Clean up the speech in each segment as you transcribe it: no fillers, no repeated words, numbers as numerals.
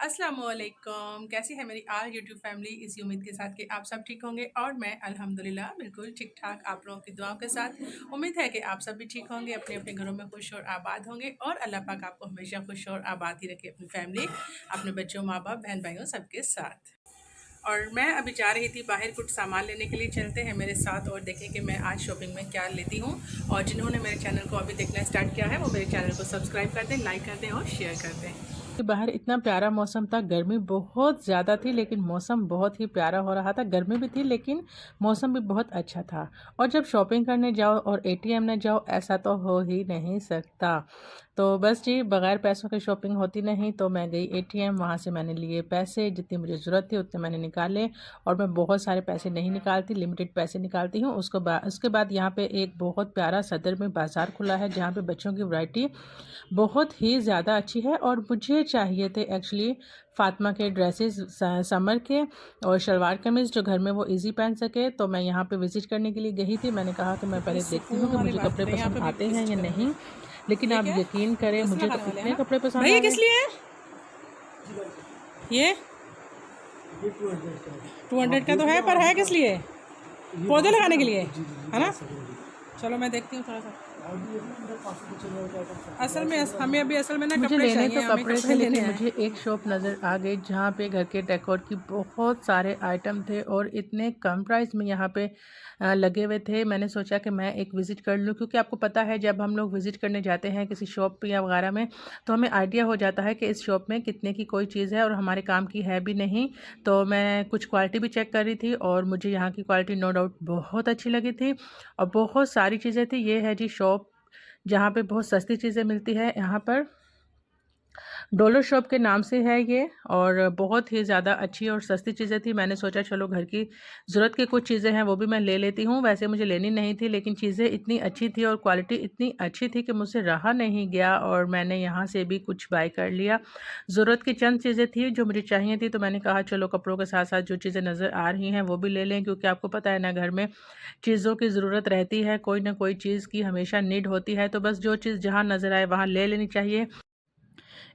अस्सलामुअलैकुम। कैसी है मेरी आल यूट्यूब फैमिली। इसी उम्मीद के साथ कि आप सब ठीक होंगे और मैं अल्हम्दुलिल्लाह बिल्कुल ठीक ठाक आप लोगों की दुआओं के साथ। उम्मीद है कि आप सब भी ठीक होंगे, अपने अपने घरों में खुश और आबाद होंगे और अल्लाह पाक आपको हमेशा खुश और आबाद ही रखे, अपनी फैमिली, अपने बच्चों, माँ बाप, बहन भाइयों सबके साथ। और मैं अभी जा रही थी बाहर कुछ सामान लेने के लिए। चलते हैं मेरे साथ और देखें कि मैं आज शॉपिंग में क्या लेती हूँ। और जिन्होंने मेरे चैनल को अभी देखना स्टार्ट किया है वो मेरे चैनल को सब्सक्राइब कर दें, लाइक कर दें और शेयर कर दें। बाहर इतना प्यारा मौसम था, गर्मी बहुत ज़्यादा थी लेकिन मौसम बहुत ही प्यारा हो रहा था। गर्मी भी थी लेकिन मौसम भी बहुत अच्छा था। और जब शॉपिंग करने जाओ और एटीएम में जाओ, ऐसा तो हो ही नहीं सकता। तो बस जी, बग़ैर पैसों की शॉपिंग होती नहीं। तो मैं गई एटीएम, वहाँ से मैंने लिए पैसे, जितनी मुझे ज़रूरत थी उतने मैंने निकाले। और मैं बहुत सारे पैसे नहीं निकालती, लिमिटेड पैसे निकालती हूँ। उसके बाद यहाँ पे एक बहुत प्यारा सदर में बाज़ार खुला है जहाँ पे बच्चों की वैरायटी बहुत ही ज़्यादा अच्छी है। और मुझे चाहिए थे एक्चुअली फ़ातिमा के ड्रेसेस, समर के, और शलवार कमीज़ जो घर में वो इजी पहन सके। तो मैं यहाँ पे विज़िट करने के लिए गई थी। मैंने कहा कि मैं कितनी पहले देखती हूँ सुकून कि वाली मुझे बात कपड़े है, यहाँ पसंद पे भी आते हैं विजिट या करें। नहीं। लेकिन ये आप क्या है? यकीन करें, तसला मुझे तो खाने वाले हैं इतने ना? कपड़े पसंद भाई ये आ किस गए। लिए है? ये 200 का तो है, पर है किस लिए? पौधे लगाने के लिए है ना? चलो मैं देखती हूँ थोड़ा सा। असल में हमें अभी असल में ना मुझे कपड़े लेने चाहिए, तो हमें कपड़े कपड़े थे लेने लेकिन हैं। मुझे एक शॉप नज़र आ गई जहाँ पे घर के डेकोर की बहुत सारे आइटम थे और इतने कम प्राइस में यहाँ पे लगे हुए थे। मैंने सोचा कि मैं एक विज़िट कर लूँ, क्योंकि आपको पता है जब हम लोग विज़िट करने जाते हैं किसी शॉप पे या वगैरह में, तो हमें आइडिया हो जाता है कि इस शॉप में कितने की कोई चीज़ है और हमारे काम की है भी नहीं। तो मैं कुछ क्वालिटी भी चेक कर रही थी और मुझे यहाँ की क्वालिटी नो डाउट बहुत अच्छी लगी थी और बहुत सारी चीज़ें थी। ये है जी शॉप जहाँ पे बहुत सस्ती चीज़ें मिलती है। यहाँ पर डॉलर शॉप के नाम से है ये, और बहुत ही ज़्यादा अच्छी और सस्ती चीज़ें थी। मैंने सोचा चलो घर की ज़रूरत की कुछ चीज़ें हैं वो भी मैं ले लेती हूँ। वैसे मुझे लेनी नहीं थी लेकिन चीज़ें इतनी अच्छी थी और क्वालिटी इतनी अच्छी थी कि मुझसे रहा नहीं गया और मैंने यहाँ से भी कुछ बाय कर लिया। ज़रूरत की चंद चीज़ें थी जो मुझे चाहिए थी, तो मैंने कहा चलो कपड़ों के साथ साथ जो चीज़ें नज़र आ रही हैं वो भी ले लें, क्योंकि आपको पता है ना, घर में चीज़ों की ज़रूरत रहती है, कोई ना कोई चीज़ की हमेशा नीड होती है। तो बस जो चीज़ जहाँ नज़र आए वहाँ ले लेनी चाहिए।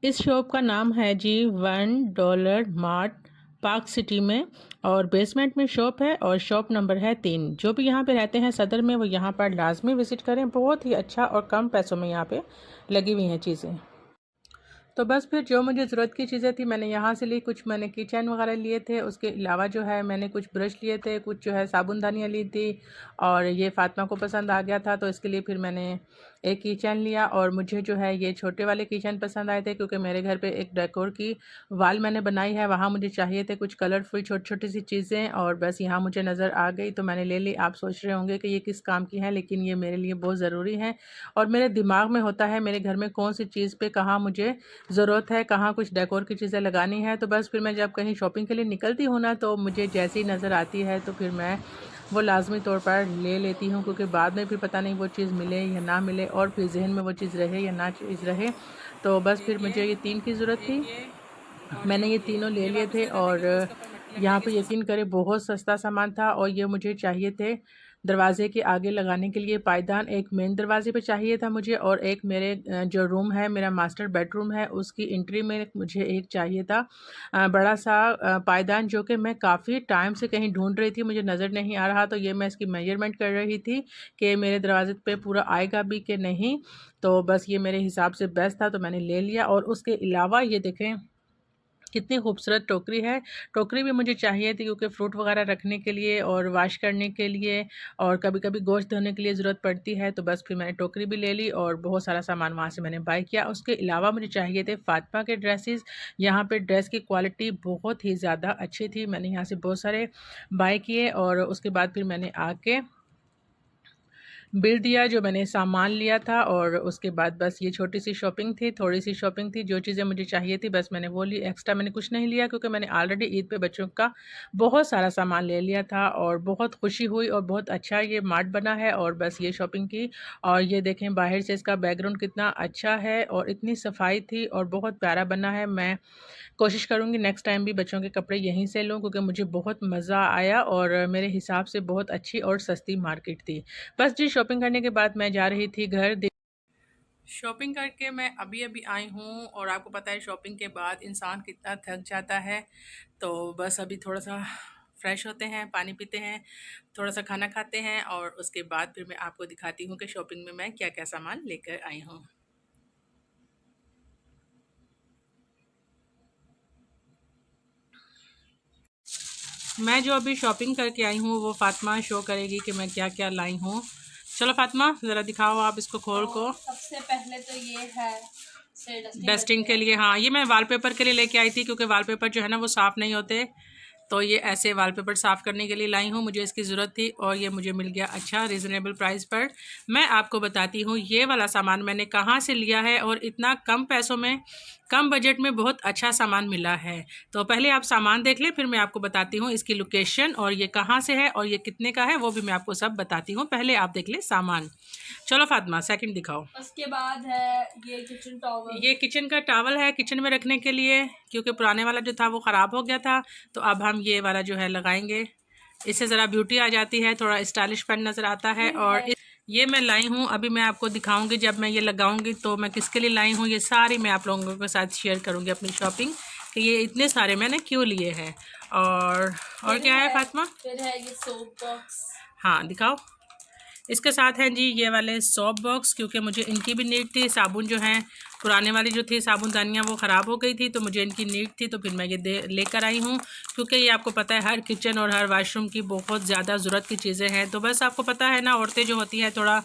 इस शॉप का नाम है जी $1 मार्ट, पार्क सिटी में, और बेसमेंट में शॉप है और शॉप नंबर है 3। जो भी यहाँ पे रहते हैं सदर में वो यहाँ पर लाजमी विज़िट करें। बहुत ही अच्छा और कम पैसों में यहाँ पे लगी हुई हैं चीज़ें। तो बस फिर जो मुझे ज़रूरत की चीज़ें थी मैंने यहाँ से ली। कुछ मैंने किचन वगैरह लिए थे, उसके अलावा जो है मैंने कुछ ब्रश लिए थे, कुछ जो है साबुनदानियाँ ली थी। और ये फ़ातिमा को पसंद आ गया था तो इसके लिए फिर मैंने एक किचन लिया। और मुझे जो है ये छोटे वाले किचन पसंद आए थे, क्योंकि मेरे घर पे एक डेकोर की वाल मैंने बनाई है, वहाँ मुझे चाहिए थे कुछ कलरफुल छोटी छोटी सी चीज़ें, और बस यहाँ मुझे नज़र आ गई तो मैंने ले ली। आप सोच रहे होंगे कि ये किस काम की है, लेकिन ये मेरे लिए बहुत ज़रूरी है। और मेरे दिमाग में होता है मेरे घर में कौन सी चीज़ पे कहाँ मुझे ज़रूरत है, कहाँ कुछ डेकोर की चीज़ें लगानी है। तो बस फिर मैं जब कहीं शॉपिंग के लिए निकलती हूँ ना, तो मुझे जैसी नज़र आती है तो फिर मैं वो लाज़मी तौर पर ले लेती हूँ, क्योंकि बाद में फिर पता नहीं वो चीज़ मिले या ना मिले और फिर ज़हन में वो चीज़ रहे या ना चीज़ रहे। तो बस फिर एक मुझे ये 3 की ज़रूरत थी। ये और मैंने ये एक तीनों ले ये लिए वापस थे दे देते और क्योंकि इसके ऊपर मट्टी लग यहाँ जाएगी पे इसमें। यकीन करें बहुत सस्ता सामान था। और ये मुझे चाहिए थे दरवाज़े के आगे लगाने के लिए पायदान। एक मेन दरवाजे पे चाहिए था मुझे, और एक मेरे जो रूम है, मेरा मास्टर बेडरूम है, उसकी एंट्री में मुझे एक चाहिए था बड़ा सा पायदान, जो कि मैं काफ़ी टाइम से कहीं ढूंढ रही थी, मुझे नज़र नहीं आ रहा। तो ये मैं इसकी मेजरमेंट कर रही थी कि मेरे दरवाजे पे पूरा आएगा भी कि नहीं। तो बस ये मेरे हिसाब से बेस्ट था तो मैंने ले लिया। और उसके अलावा ये देखें कितनी खूबसूरत टोकरी है। टोकरी भी मुझे चाहिए थी क्योंकि फ्रूट वगैरह रखने के लिए और वाश करने के लिए, और कभी-कभी गोश्त धोने के लिए ज़रूरत पड़ती है। तो बस फिर मैंने टोकरी भी ले ली और बहुत सारा सामान वहाँ से मैंने बाय किया। उसके अलावा मुझे चाहिए थे फ़ातिमा के ड्रेसेस। यहाँ पे ड्रेस की क्वालिटी बहुत ही ज़्यादा अच्छी थी। मैंने यहाँ से बहुत सारे बाय किए और उसके बाद फिर मैंने आके बिल दिया जो मैंने सामान लिया था। और उसके बाद बस ये छोटी सी शॉपिंग थी, थोड़ी सी शॉपिंग थी। जो चीज़ें मुझे चाहिए थी बस मैंने वो ली, एक्स्ट्रा मैंने कुछ नहीं लिया, क्योंकि मैंने ऑलरेडी ईद पे बच्चों का बहुत सारा सामान ले लिया था। और बहुत खुशी हुई और बहुत अच्छा ये मार्ट बना है, और बस ये शॉपिंग की। और ये देखें बाहर से इसका बैकग्राउंड कितना अच्छा है और इतनी सफाई थी और बहुत प्यारा बना है। मैं कोशिश करूँगी नेक्स्ट टाइम भी बच्चों के कपड़े यहीं से लूँ, क्योंकि मुझे बहुत मज़ा आया और मेरे हिसाब से बहुत अच्छी और सस्ती मार्केट थी। बस जी शॉपिंग करने के बाद मैं जा रही थी घर। शॉपिंग करके मैं अभी अभी आई हूँ और आपको पता है शॉपिंग के बाद इंसान कितना थक जाता है। तो बस अभी थोड़ा सा फ्रेश होते हैं, पानी पीते हैं, थोड़ा सा खाना खाते हैं और उसके बाद फिर मैं आपको दिखाती हूँ कि शॉपिंग में मैं क्या क्या सामान लेकर आई हूँ। मैं जो अभी शॉपिंग करके आई हूँ वो फातिमा शो करेगी कि मैं क्या क्या लाई हूँ। चलो फातिमा ज़रा दिखाओ आप इसको खोल को। सबसे पहले तो ये है डस्टिंग के लिए, हाँ ये मैं वॉलपेपर के लिए लेके आई थी क्योंकि वॉलपेपर जो है ना वो साफ़ नहीं होते। तो ये ऐसे वॉलपेपर साफ़ करने के लिए लाई हूँ, मुझे इसकी ज़रूरत थी और ये मुझे मिल गया अच्छा रीज़नेबल प्राइस पर। मैं आपको बताती हूँ ये वाला सामान मैंने कहाँ से लिया है और इतना कम पैसों में, कम बजट में बहुत अच्छा सामान मिला है। तो पहले आप सामान देख लें, फिर मैं आपको बताती हूँ इसकी लोकेशन और ये कहाँ से है और ये कितने का है वो भी मैं आपको सब बताती हूँ। पहले आप देख लें सामान। चलो फातिमा सेकंड दिखाओ। उसके बाद है ये किचन टॉवल। ये किचन का टॉवल है किचन में रखने के लिए, क्योंकि पुराने वाला जो था वो ख़राब हो गया था। तो अब हम ये वाला जो है लगाएंगे, इससे ज़रा ब्यूटी आ जाती है, थोड़ा स्टाइलिशपन नज़र आता है। और ये मैं लाई हूँ, अभी मैं आपको दिखाऊंगी जब मैं ये लगाऊंगी तो मैं किसके लिए लाई हूँ। ये सारी मैं आप लोगों के साथ शेयर करूँगी अपनी शॉपिंग कि ये इतने सारे मैंने क्यों लिए हैं। और क्या है फातिमा? फिर है ये सोप बॉक्स। हाँ दिखाओ। इसके साथ हैं जी ये वाले सॉप बॉक्स, क्योंकि मुझे इनकी भी नीड थी। साबुन जो है पुराने वाली जो थी साबुनदानियाँ वो ख़राब हो गई थी तो मुझे इनकी नीड थी, तो फिर मैं ये लेकर आई हूँ। क्योंकि ये आपको पता है हर किचन और हर वाशरूम की बहुत ज़्यादा ज़रूरत की चीज़ें हैं। तो बस आपको पता है ना, औरतें जो होती हैं थोड़ा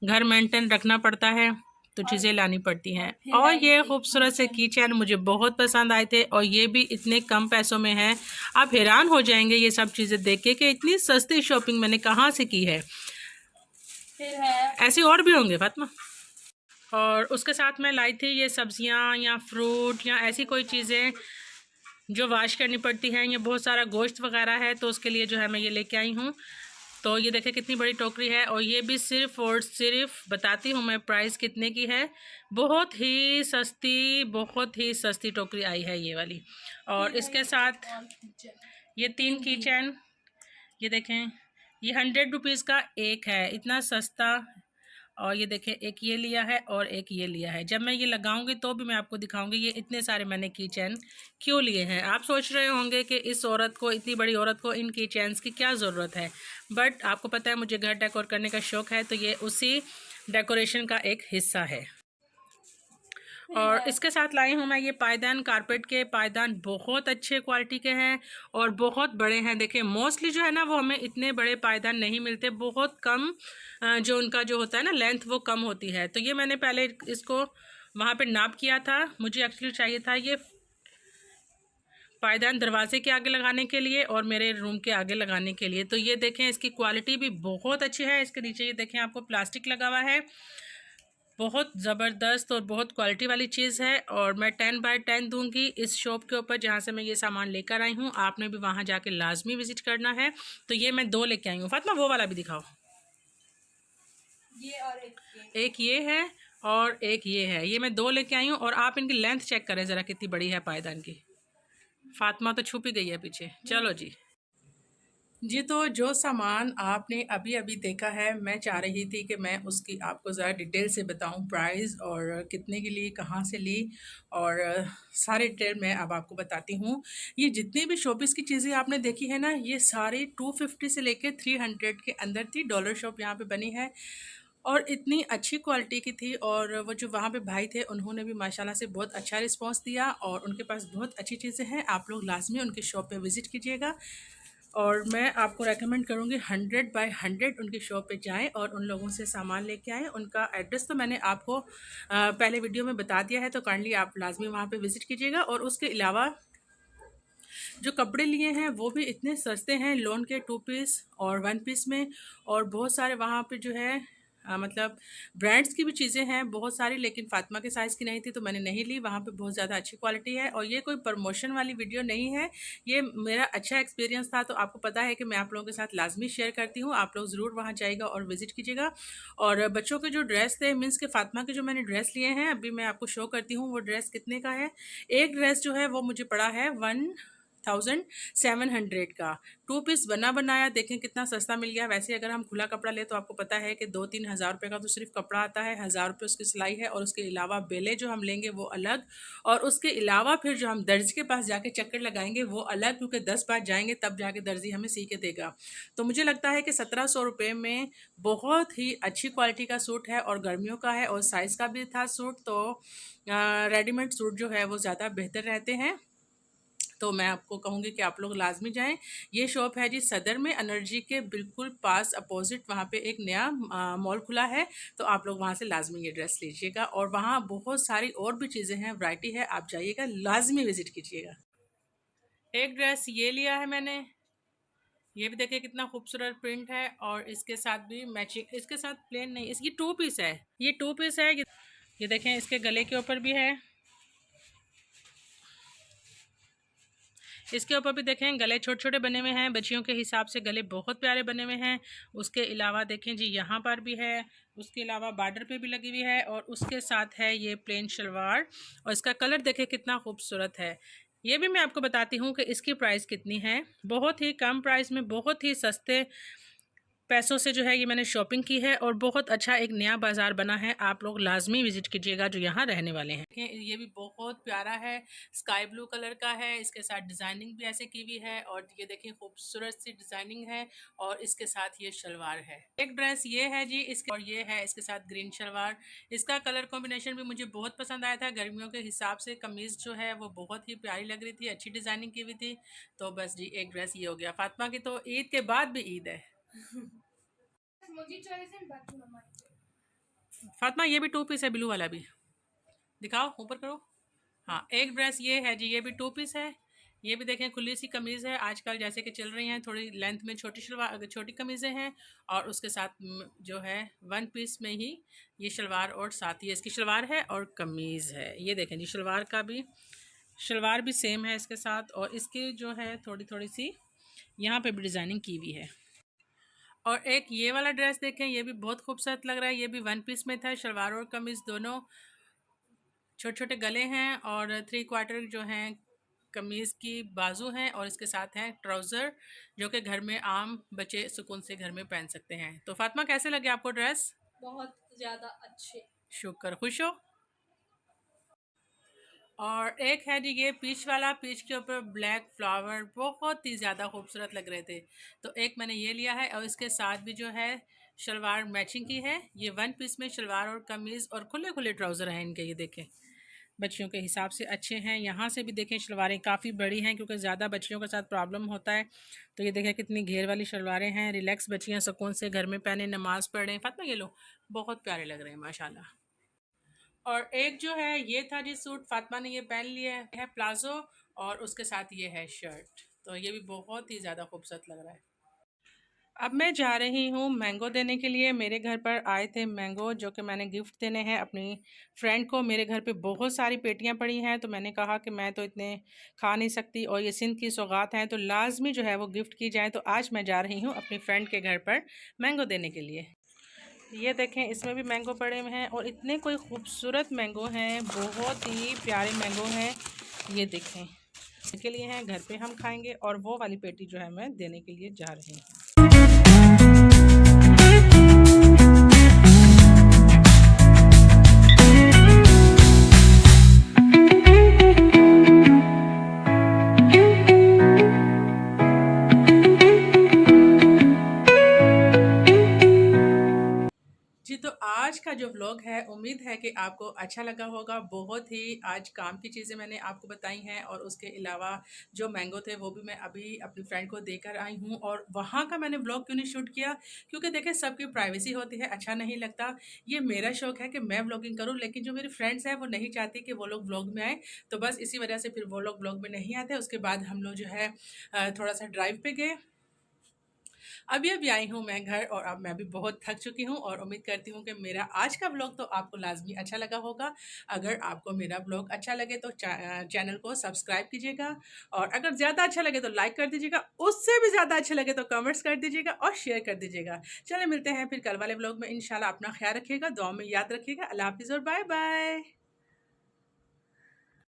घर मेंटेन रखना पड़ता है तो चीज़ें लानी पड़ती हैं। और ये खूबसूरत से की चैन मुझे बहुत पसंद आए थे और ये भी इतने कम पैसों में है, आप हैरान हो जाएंगे ये सब चीज़ें देख के कि इतनी सस्ती शॉपिंग मैंने कहाँ से की है। फिर है ऐसे और भी होंगे फातिमा। और उसके साथ मैं लाई थी ये सब्जियां या फ्रूट या ऐसी कोई चीज़ें जो वाश करनी पड़ती हैं। ये बहुत सारा गोश्त वगैरह है तो उसके लिए जो है मैं ये लेके आई हूँ। तो ये देखें कितनी बड़ी टोकरी है और ये भी सिर्फ़ और सिर्फ बताती हूँ मैं प्राइस कितने की है। बहुत ही सस्ती, बहुत ही सस्ती टोकरी आई है ये वाली। और इसके साथ ये 3 की चैन, ये देखें ये 100 रुपीज़ का एक है, इतना सस्ता। और ये देखें एक ये लिया है और एक ये लिया है। जब मैं ये लगाऊंगी तो भी मैं आपको दिखाऊंगी ये इतने सारे मैंने की चैन क्यों लिए हैं। आप सोच रहे होंगे कि इस औरत को, इतनी बड़ी औरत को इन की चैन्स की क्या ज़रूरत है, बट आपको पता है मुझे घर डेकोर करने का शौक़ है तो ये उसी डेकोरेशन का एक हिस्सा है। और इसके साथ लाई हूँ मैं ये पायदान, कारपेट के पायदान बहुत अच्छे क्वालिटी के हैं और बहुत बड़े हैं। देखिए मोस्टली जो है ना वो हमें इतने बड़े पायदान नहीं मिलते, बहुत कम जो उनका जो होता है ना लेंथ वो कम होती है। तो ये मैंने पहले इसको वहाँ पे नाप किया था, मुझे एक्चुअली चाहिए था ये पायदान दरवाजे के आगे लगाने के लिए और मेरे रूम के आगे लगाने के लिए। तो ये देखें इसकी क्वालिटी भी बहुत अच्छी है। इसके नीचे ये देखें आपको प्लास्टिक लगा हुआ है, बहुत ज़बरदस्त और बहुत क्वालिटी वाली चीज़ है। और मैं 10/10 दूंगी इस शॉप के ऊपर जहाँ से मैं ये सामान लेकर आई हूँ। आपने भी वहाँ जाके लाजमी विज़िट करना है। तो ये मैं 2 लेके आई हूँ। फातिमा वो वाला भी दिखाओ। ये और एक ये है और एक ये है, ये मैं 2 लेके आई हूँ। और आप इनकी लेंथ चेक करें ज़रा कितनी बड़ी है पायदान की। फातिमा तो छुपी गई है पीछे। चलो जी जी, तो जो सामान आपने अभी अभी देखा है मैं चाह रही थी कि मैं उसकी आपको ज़रा डिटेल से बताऊं, प्राइस और कितने की ली, कहाँ से ली और सारे डिटेल मैं अब आपको बताती हूँ। ये जितनी भी शॉपीस की चीज़ें आपने देखी है ना ये सारी 250 से लेके 300 के अंदर थी। डॉलर शॉप यहाँ पे बनी है और इतनी अच्छी क्वालिटी की थी। और वो जो वहाँ पे भाई थे उन्होंने भी माशाल्लाह से बहुत अच्छा रिस्पांस दिया और उनके पास बहुत अच्छी चीज़ें हैं। आप लोग लाजमी उनकी शॉप पे विज़िट कीजिएगा और मैं आपको रेकमेंड करूँगी 100/100 उनकी शॉप पे जाएं और उन लोगों से सामान लेके आएँ। उनका एड्रेस तो मैंने आपको पहले वीडियो में बता दिया है, तो काइंडली आप लाजमी वहाँ पे विज़िट कीजिएगा। और उसके अलावा जो कपड़े लिए हैं वो भी इतने सस्ते हैं, लोन के 2 पीस और 1 पीस में। और बहुत सारे वहाँ पे जो है मतलब ब्रांड्स की भी चीज़ें हैं बहुत सारी, लेकिन फातिमा के साइज़ की नहीं थी तो मैंने नहीं ली। वहाँ पे बहुत ज़्यादा अच्छी क्वालिटी है और ये कोई प्रमोशन वाली वीडियो नहीं है, ये मेरा अच्छा एक्सपीरियंस था। तो आपको पता है कि मैं आप लोगों के साथ लाजमी शेयर करती हूँ, आप लोग ज़रूर वहाँ जाइएगा और विज़िट कीजिएगा। और बच्चों के जो ड्रेस थे, मीन्स के फातिमा के जो मैंने ड्रेस लिए हैं अभी मैं आपको शो करती हूँ वो ड्रेस कितने का है। एक ड्रेस जो है वो मुझे पड़ा है 5700 का। 2 पीस बना बनाया देखें कितना सस्ता मिल गया। वैसे अगर हम खुला कपड़ा ले तो आपको पता है कि 2-3 हज़ार रुपये का तो सिर्फ कपड़ा आता है, 1000 रुपये उसकी सिलाई है और उसके अलावा बेले जो हम लेंगे वो अलग, और उसके अलावा फिर जो हम दर्जी के पास जाके चक्कर लगाएंगे वो अलग, क्योंकि 10 बार जाएंगे तब जाके दर्जी हमें सी के देगा। तो मुझे लगता है कि 1700 रुपये में बहुत ही अच्छी क्वालिटी का सूट है और गर्मियों का है और साइज़ का भी था सूट। तो रेडीमेड सूट जो है वो ज़्यादा बेहतर रहते हैं। तो मैं आपको कहूँगी कि आप लोग लाजमी जाएं। ये शॉप है जी सदर में, एनर्जी के बिल्कुल पास अपोजिट वहाँ पे एक नया मॉल खुला है। तो आप लोग वहाँ से लाजमी ये ड्रेस लीजिएगा और वहाँ बहुत सारी और भी चीज़ें हैं, वैरायटी है, आप जाइएगा, लाजमी विज़िट कीजिएगा। एक ड्रेस ये लिया है मैंने, ये भी देखिए कितना खूबसूरत प्रिंट है और इसके साथ भी मैचिंग, इसके साथ प्लेन नहीं, इसकी 2 पीस है, ये 2 पीस है। ये देखें इसके गले के ऊपर भी है, इसके ऊपर भी देखें गले छोटे छोटे बने हुए हैं, बच्चियों के हिसाब से गले बहुत प्यारे बने हुए हैं। उसके अलावा देखें जी यहाँ पर भी है, उसके अलावा बॉर्डर पे भी लगी हुई है और उसके साथ है ये प्लेन शलवार और इसका कलर देखें कितना खूबसूरत है। ये भी मैं आपको बताती हूँ कि इसकी प्राइस कितनी है। बहुत ही कम प्राइस में बहुत ही सस्ते पैसों से जो है ये मैंने शॉपिंग की है और बहुत अच्छा एक नया बाज़ार बना है। आप लोग लाजमी विज़िट कीजिएगा जो यहाँ रहने वाले हैं। ये भी बहुत प्यारा है, स्काई ब्लू कलर का है, इसके साथ डिज़ाइनिंग भी ऐसे की हुई है और ये देखिए खूबसूरत सी डिज़ाइनिंग है और इसके साथ ये शलवार है। एक ड्रेस ये है जी इसके, और ये है इसके साथ ग्रीन शलवार। इसका कलर कॉम्बिनेशन भी मुझे बहुत पसंद आया था, गर्मियों के हिसाब से कमीज़ जो है वो बहुत ही प्यारी लग रही थी, अच्छी डिज़ाइनिंग की हुई थी। तो बस जी एक ड्रेस ये हो गया। फातिमा की तो ईद के बाद भी ईद है। फातिमा ये भी 2 पीस है, ब्लू वाला भी दिखाओ, ऊपर करो। हाँ एक ड्रेस ये है जी, ये भी 2 पीस है। ये भी देखें खुली सी कमीज़ है, आजकल जैसे कि चल रही हैं थोड़ी लेंथ में छोटी शलवार, छोटी कमीज़ें हैं और उसके साथ जो है 1 पीस में ही ये शलवार और साथ ही इसकी शलवार है और कमीज़ है। ये देखें जी शलवार का भी, शलवार भी सेम है इसके साथ और इसकी जो है थोड़ी थोड़ी सी यहाँ पे भी डिज़ाइनिंग की हुई है। और एक ये वाला ड्रेस देखें, ये भी बहुत खूबसूरत लग रहा है, ये भी 1 पीस में था, शलवार और कमीज़ दोनों, छोटे छोटे गले हैं और 3/4 जो हैं कमीज़ की बाजू हैं और इसके साथ हैं ट्राउज़र जो कि घर में आम बच्चे सुकून से घर में पहन सकते हैं। तो फातिमा कैसे लगे आपको ड्रेस? बहुत ज़्यादा अच्छे। शुक्र, खुश हो? और एक है जी ये पीच वाला, पीच के ऊपर ब्लैक फ्लावर बहुत ही ज़्यादा खूबसूरत लग रहे थे, तो एक मैंने ये लिया है और इसके साथ भी जो है शलवार मैचिंग की है। ये 1 पीस में शलवार और कमीज़ और खुले खुले ट्राउज़र हैं इनके, ये देखें बच्चियों के हिसाब से अच्छे हैं। यहाँ से भी देखें शलवारें काफ़ी बड़ी हैं क्योंकि ज़्यादा बच्चियों के साथ प्रॉब्लम होता है। तो ये देखें कितनी घेर वाली शलवारें हैं, रिलैक्स बच्चियाँ सुकून से घर में पहने नमाज़ पढ़ें। फातिमा ये लो, बहुत प्यारे लग रहे हैं माशाल्लाह। और एक जो है ये था जी सूट, फातिमा ने ये पहन लिया है प्लाजो और उसके साथ ये है शर्ट, तो ये भी बहुत ही ज़्यादा खूबसूरत लग रहा है। अब मैं जा रही हूँ मैंगो देने के लिए। मेरे घर पर आए थे मैंगो जो कि मैंने गिफ्ट देने हैं अपनी फ्रेंड को। मेरे घर पे बहुत सारी पेटियाँ पड़ी हैं तो मैंने कहा कि मैं तो इतने खा नहीं सकती और ये सिंध की सौगात हैं तो लाजमी जो है वो गिफ्ट की जाए। तो आज मैं जा रही हूँ अपनी फ्रेंड के घर पर मैंगो देने के लिए। ये देखें इसमें भी मैंगो पड़े हुए हैं और इतने कोई खूबसूरत मैंगो हैं, बहुत ही प्यारे मैंगो हैं। ये देखें के लिए हैं, घर पे हम खाएंगे। और वो वाली पेटी जो है मैं देने के लिए जा रही हूँ। जी तो आज का जो व्लॉग है उम्मीद है कि आपको अच्छा लगा होगा। बहुत ही आज काम की चीज़ें मैंने आपको बताई हैं और उसके अलावा जो मैंगो थे वो भी मैं अभी अपनी फ्रेंड को देकर आई हूँ। और वहाँ का मैंने व्लॉग क्यों नहीं शूट किया, क्योंकि देखिए सबकी प्राइवेसी होती है, अच्छा नहीं लगता। ये मेरा शौक़ है कि मैं व्लॉगिंग करूँ, लेकिन जो मेरी फ्रेंड्स हैं वो नहीं चाहती कि वो लोग व्लॉग में आए, तो बस इसी वजह से फिर वो लोग व्लॉग में नहीं आते। उसके बाद हम लोग जो है थोड़ा सा ड्राइव पे गए। अभी आई हूँ मैं घर और अब मैं भी बहुत थक चुकी हूँ और उम्मीद करती हूँ कि मेरा आज का व्लॉग तो आपको लाजमी अच्छा लगा होगा। अगर आपको मेरा व्लॉग अच्छा लगे तो चैनल को सब्सक्राइब कीजिएगा और अगर ज़्यादा अच्छा लगे तो लाइक कर दीजिएगा, उससे भी ज़्यादा अच्छा लगे तो कमेंट्स कर दीजिएगा और शेयर कर दीजिएगा। चले मिलते हैं फिर कल वाले व्लॉग में इंशाल्लाह। अपना ख्याल रखिएगा, दुआ में याद रखिएगा। अल्लाह हाफिज़ और बाय बाय।